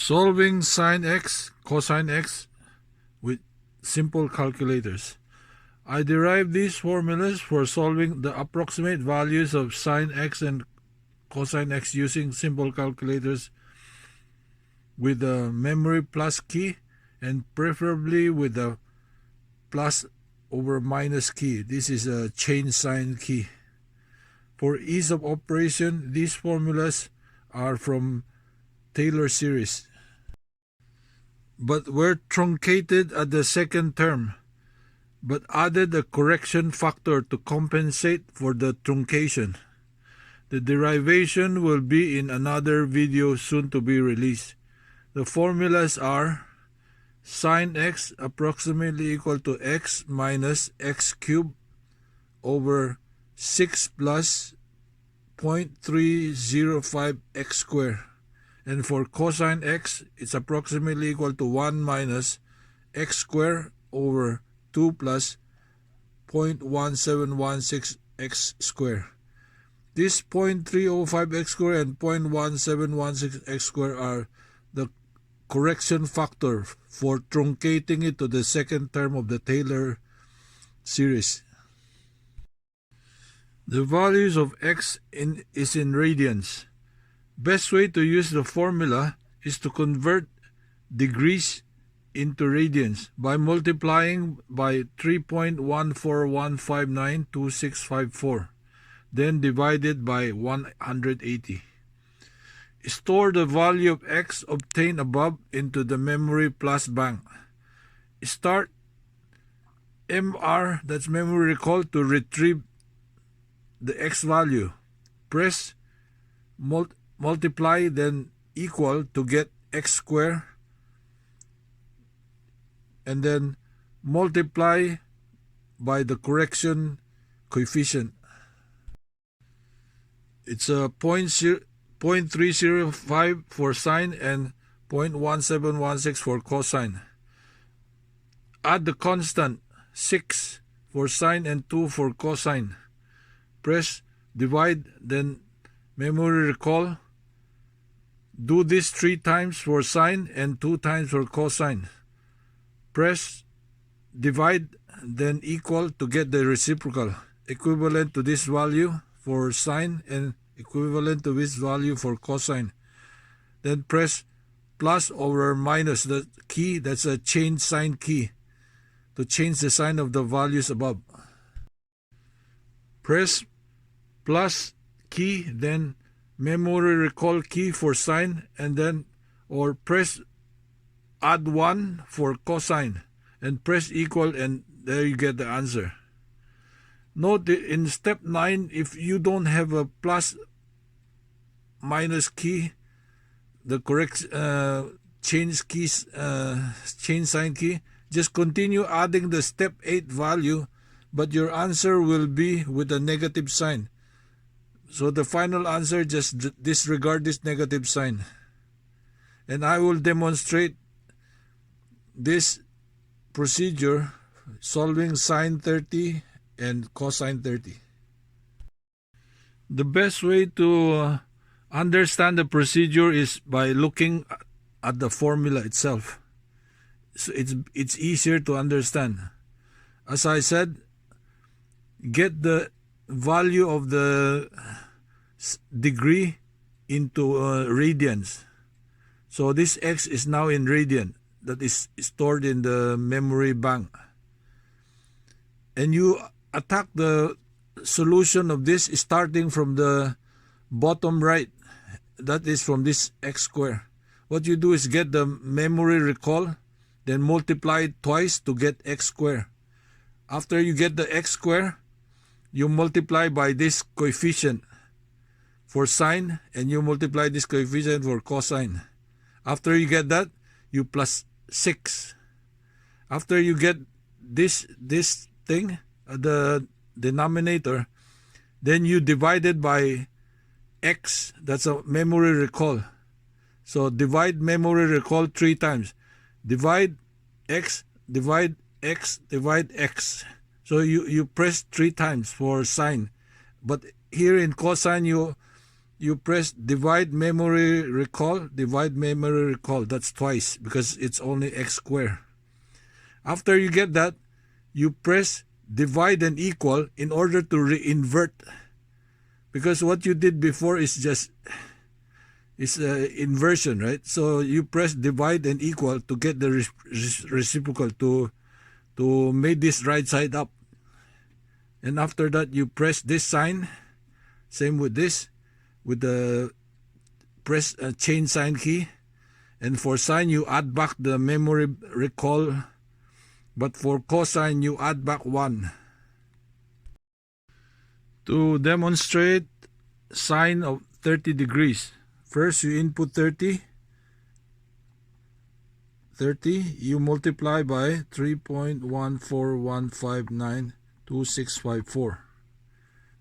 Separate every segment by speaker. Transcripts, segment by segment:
Speaker 1: Solving sine x, cosine x with simple calculators. I derived these formulas for solving the approximate values of sine x and cosine x using simple calculators with the memory plus key and preferably with the plus over minus key. This is a change sign key. For ease of operation, these formulas are from Taylor series, but were truncated at the second term, but added a correction factor to compensate for the truncation. The derivation will be in another video soon to be released. The formulas are sine x approximately equal to x minus x cubed over 6 plus 0.305 x squared. And for cosine x, it's approximately equal to 1 minus x squared over 2 plus 0.1716 x squared. This 0.305 x squared and 0.1716 x squared are the correction factor for truncating it to the second term of the Taylor series. The values of x is in radians. Best way to use the formula is to convert degrees into radians by multiplying by 3.141592654, then divided by 180. Store the value of x obtained above into the memory plus bank. Start MR, that's memory recall, to retrieve the x value. Press multiply then equal to get x squared, and then multiply by the correction coefficient. It's a 0.305 for sine and 0.1716 for cosine. Add the constant 6 for sine and 2 for cosine. Press divide, then memory recall. Do this 3 times for sine and 2 times for cosine. Press divide, then equal to get the reciprocal, equivalent to this value for sine and equivalent to this value for cosine. Then press plus over minus the key, that's a change sign key, to change the sign of the values above. Press plus key, then memory recall key for sine, and then or press add 1 for cosine and press equal, and there you get the answer. Note that in step 9, if you don't have a plus minus key, the correct change sign key, just continue adding the step 8 value, but your answer will be with a negative sign. So the final answer, just disregard this negative sign. And I will demonstrate this procedure solving sine 30 and cosine 30. The best way to understand the procedure is by looking at the formula itself. So it's easier to understand. As I said, get the value of the degree into radians. So this x is now in radian, that is stored in the memory bank. And you attack the solution of this starting from the bottom right, that is from this x squared. What you do is get the memory recall, then multiply it twice to get x squared. After you get the x squared, you multiply by this coefficient for sine, and you multiply this coefficient for cosine. After you get that, you plus 6. After you get this thing, the denominator, then you divide it by x, that's a memory recall. So divide memory recall 3 times. Divide x, divide x, divide x. So you press 3 times for sine. But here in cosine, you you press divide memory recall. Divide memory recall. That's twice because it's only x squared. After you get that, you press divide and equal in order to reinvert. Because what you did before is just inversion, right? So you press divide and equal to get the reciprocal to make this right side up. And after that, you press this sign. Same with this, with the press change sign key. And for sine, you add back the memory recall. But for cosine, you add back 1. To demonstrate sine of 30 degrees, first you input 30. You multiply by 3.141592654.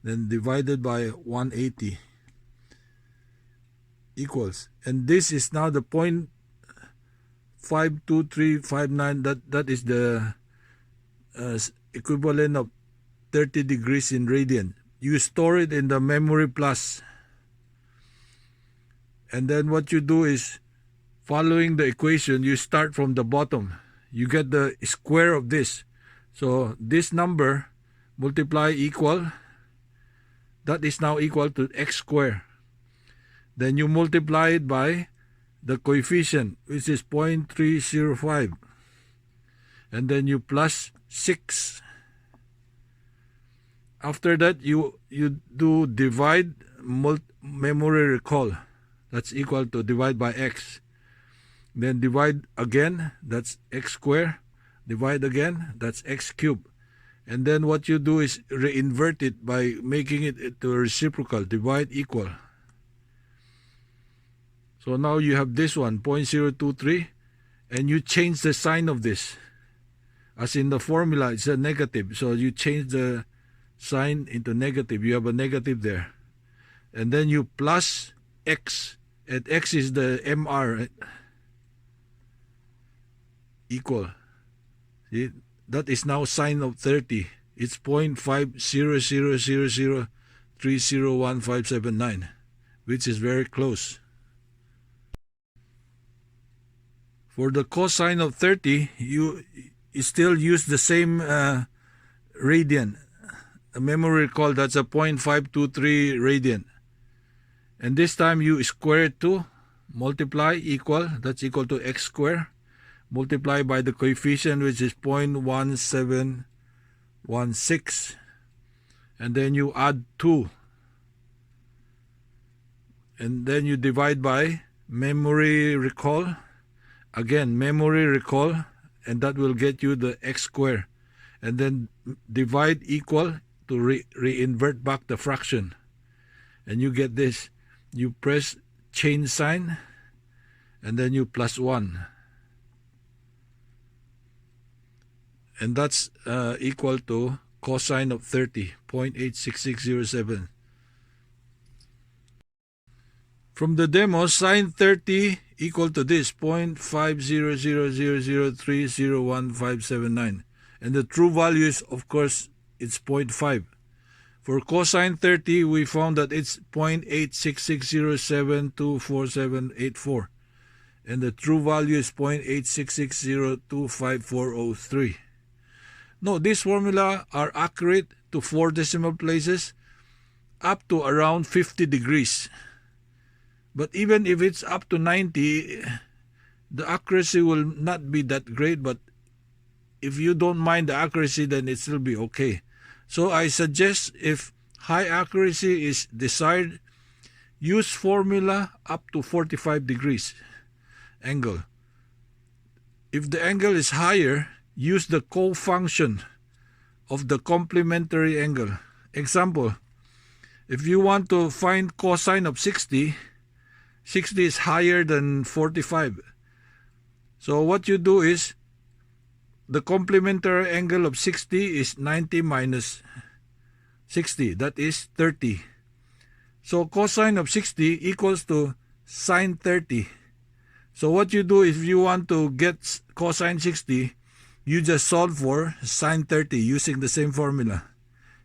Speaker 1: Then divided by 180 equals. And this is now the 0.52359. That is the equivalent of 30 degrees in radian. You store it in the memory plus. And then what you do is, following the equation, you start from the bottom. You get the square of this. So this number multiply equal, that is now equal to x squared. Then you multiply it by the coefficient, which is 0.305. And then you plus 6. After that, you do divide memory recall. That's equal to divide by x. Then divide again, that's x squared. Divide again, that's x cubed. And then what you do is reinvert it by making it into a reciprocal, divide equal. So now you have this one, 0.023, and you change the sign of this. As in the formula, it's a negative. So you change the sign into negative. You have a negative there. And then you plus x. And x is the MR, right? Equal. See? That is now sine of 30. It's 0.50000301579, which is very close. For the cosine of 30, you still use the same radian. A memory recall, that's a 0.523 radian. And this time you square it to multiply equal, that's equal to x squared. Multiply by the coefficient, which is 0.1716. And then you add 2. And then you divide by memory recall. Again, memory recall, and that will get you the x squared. And then divide equal to reinvert back the fraction. And you get this. You press change sign, and then you plus 1. And that's equal to cosine of 30, 0.86607. From the demo, sine 30 equal to this, 0.50000301579. And the true value is, of course, it's 0.5. For cosine 30, we found that it's 0.866072478. And the true value is 0.866025403. No, these formula are accurate to 4 decimal places up to around 50 degrees. But even if it's up to 90, the accuracy will not be that great. But if you don't mind the accuracy, then it will be okay. So I suggest, if high accuracy is desired, use formula up to 45 degrees angle. If the angle is higher, use the cofunction of the complementary angle. Example, if you want to find cosine of 60, 60 is higher than 45. So what you do is, the complementary angle of 60 is 90 minus 60. That is 30. So cosine of 60 equals to sine 30. So what you do, if you want to get cosine 60, you just solve for sine 30 using the same formula.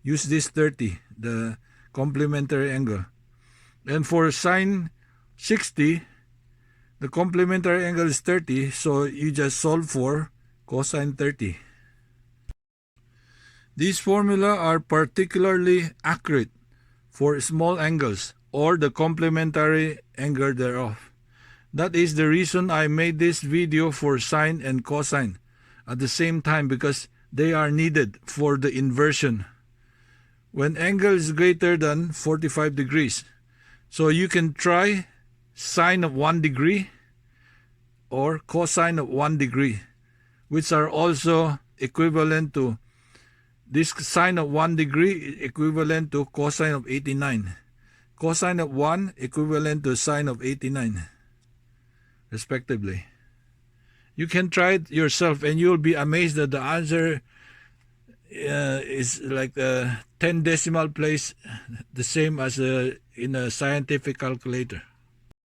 Speaker 1: Use this 30, the complementary angle. And for sine 60, the complementary angle is 30, so you just solve for cosine 30. These formula are particularly accurate for small angles or the complementary angle thereof. That is the reason I made this video for sine and cosine at the same time, because they are needed for the inversion when angle is greater than 45 degrees. So you can try sine of 1 degree or cosine of 1 degree, which are also equivalent to this sine of 1 degree equivalent to cosine of 89. Cosine of 1 equivalent to sine of 89, respectively. You can try it yourself and you'll be amazed that the answer is like 10 decimal place, the same as in a scientific calculator.